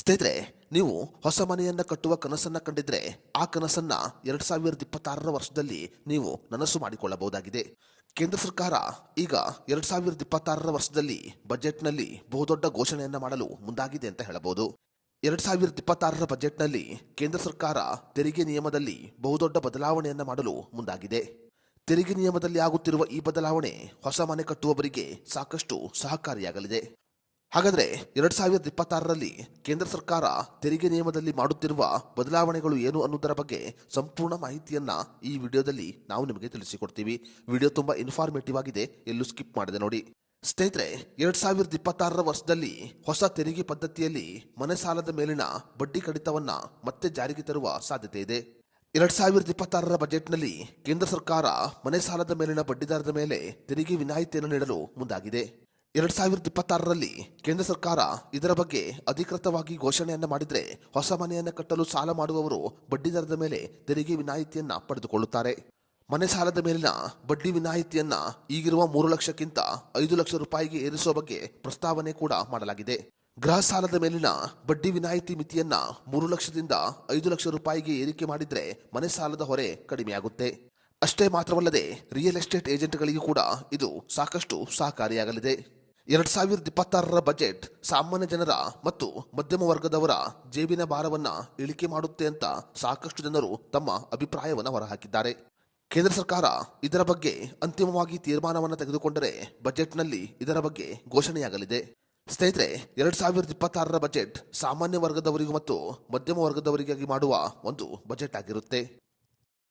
ಸ್ನೇಹಿತರೆ, ನೀವು ಹೊಸ ಮನೆಯನ್ನ ಕಟ್ಟುವ ಕನಸನ್ನ ಕಂಡಿದ್ರೆ ಆ ಕನಸನ್ನ 2026ರ ವರ್ಷದಲ್ಲಿ ನೀವು ನನಸು ಮಾಡಿಕೊಳ್ಳಬಹುದಾಗಿದೆ. ಕೇಂದ್ರ ಸರ್ಕಾರ ಈಗ 2026ರ ವರ್ಷದಲ್ಲಿ ಬಜೆಟ್ನಲ್ಲಿ ಬಹುದೊಡ್ಡ ಘೋಷಣೆಯನ್ನ ಮಾಡಲು ಮುಂದಾಗಿದೆ ಅಂತ ಹೇಳಬಹುದು. 2026ರ ಬಜೆಟ್ನಲ್ಲಿ ಕೇಂದ್ರ ಸರ್ಕಾರ ತೆರಿಗೆ ನಿಯಮದಲ್ಲಿ ಬಹುದೊಡ್ಡ ಬದಲಾವಣೆಯನ್ನ ಮಾಡಲು ಮುಂದಾಗಿದೆ. ತೆರಿಗೆ ನಿಯಮದಲ್ಲಿ ಆಗುತ್ತಿರುವ ಈ ಬದಲಾವಣೆ ಹೊಸ ಮನೆ ಕಟ್ಟುವವರಿಗೆ ಸಾಕಷ್ಟು ಸಹಕಾರಿಯಾಗಲಿದೆ. ಹಾಗಾದರೆ 2026ರಲ್ಲಿ ಕೇಂದ್ರ ಸರ್ಕಾರ ತೆರಿಗೆ ನಿಯಮದಲ್ಲಿ ಮಾಡುತ್ತಿರುವ ಬದಲಾವಣೆಗಳು ಏನು ಅನ್ನೋದರ ಬಗ್ಗೆ ಸಂಪೂರ್ಣ ಮಾಹಿತಿಯನ್ನ ಈ ವಿಡಿಯೋದಲ್ಲಿ ನಾವು ನಿಮಗೆ ತಿಳಿಸಿಕೊಡ್ತೀವಿ. ವಿಡಿಯೋ ತುಂಬಾ ಇನ್ಫಾರ್ಮೇಟಿವ್ ಆಗಿದೆ, ಎಲ್ಲೂ ಸ್ಕಿಪ್ ಮಾಡದೆ ನೋಡಿ. ಸ್ನೇಹಿತರೆ, 2026ರ ವರ್ಷದಲ್ಲಿ ಹೊಸ ತೆರಿಗೆ ಪದ್ಧತಿಯಲ್ಲಿ ಮನೆ ಸಾಲದ ಮೇಲಿನ ಬಡ್ಡಿ ಕಡಿತವನ್ನ ಮತ್ತೆ ಜಾರಿಗೆ ತರುವ ಸಾಧ್ಯತೆ ಇದೆ. 2026ರ ಬಜೆಟ್ನಲ್ಲಿ ಕೇಂದ್ರ ಸರ್ಕಾರ ಮನೆ ಸಾಲದ ಮೇಲಿನ ಬಡ್ಡಿದರದ ಮೇಲೆ ತೆರಿಗೆ ವಿನಾಯಿತಿಯನ್ನು ನೀಡಲು ಮುಂದಾಗಿದೆ. 2026ರಲ್ಲಿ ಕೇಂದ್ರ ಸರ್ಕಾರ ಇದರ ಬಗ್ಗೆ ಅಧಿಕೃತವಾಗಿ ಘೋಷಣೆಯನ್ನ ಮಾಡಿದ್ರೆ ಹೊಸ ಮನೆಯನ್ನ ಕಟ್ಟಲು ಸಾಲ ಮಾಡುವವರು ಬಡ್ಡಿ ದರದ ಮೇಲೆ ತೆರಿಗೆ ವಿನಾಯಿತಿಯನ್ನ ಪಡೆದುಕೊಳ್ಳುತ್ತಾರೆ. ಮನೆ ಸಾಲದ ಮೇಲಿನ ಬಡ್ಡಿ ವಿನಾಯಿತಿಯನ್ನ ಈಗಿರುವ 3 ಲಕ್ಷಕ್ಕಿಂತ 5 ಲಕ್ಷ ರೂಪಾಯಿಗೆ ಏರಿಸುವ ಬಗ್ಗೆ ಪ್ರಸ್ತಾವನೆ ಕೂಡ ಮಾಡಲಾಗಿದೆ. ಗೃಹ ಸಾಲದ ಮೇಲಿನ ಬಡ್ಡಿ ವಿನಾಯಿತಿ ಮಿತಿಯನ್ನ 3 ಲಕ್ಷದಿಂದ 5 ಲಕ್ಷ ರೂಪಾಯಿಗೆ ಏರಿಕೆ ಮಾಡಿದ್ರೆ ಮನೆ ಸಾಲದ ಹೊರೆ ಕಡಿಮೆಯಾಗುತ್ತೆ. ಅಷ್ಟೇ ಮಾತ್ರವಲ್ಲದೆ ರಿಯಲ್ ಎಸ್ಟೇಟ್ ಏಜೆಂಟ್ಗಳಿಗೂ ಕೂಡ ಇದು ಸಾಕಷ್ಟು ಸಹಕಾರಿಯಾಗಲಿದೆ. 2026ರ ಬಜೆಟ್ ಸಾಮಾನ್ಯ ಜನರ ಮತ್ತು ಮಧ್ಯಮ ವರ್ಗದವರ ಜೇಬಿನ ಭಾರವನ್ನ ಇಳಿಕೆ ಮಾಡುತ್ತೆ ಅಂತ ಸಾಕಷ್ಟು ಜನರು ತಮ್ಮ ಅಭಿಪ್ರಾಯವನ್ನು ಹೊರಹಾಕಿದ್ದಾರೆ. ಕೇಂದ್ರ ಸರ್ಕಾರ ಇದರ ಬಗ್ಗೆ ಅಂತಿಮವಾಗಿ ತೀರ್ಮಾನವನ್ನು ತೆಗೆದುಕೊಂಡರೆ ಬಜೆಟ್ನಲ್ಲಿ ಇದರ ಬಗ್ಗೆ ಘೋಷಣೆಯಾಗಲಿದೆ. ಸ್ನೇಹಿತರೆ, 2026ರ ಬಜೆಟ್ ಸಾಮಾನ್ಯ ವರ್ಗದವರಿಗೂ ಮತ್ತು ಮಧ್ಯಮ ವರ್ಗದವರಿಗಾಗಿ ಮಾಡುವ ಒಂದು ಬಜೆಟ್ ಆಗಿರುತ್ತೆ.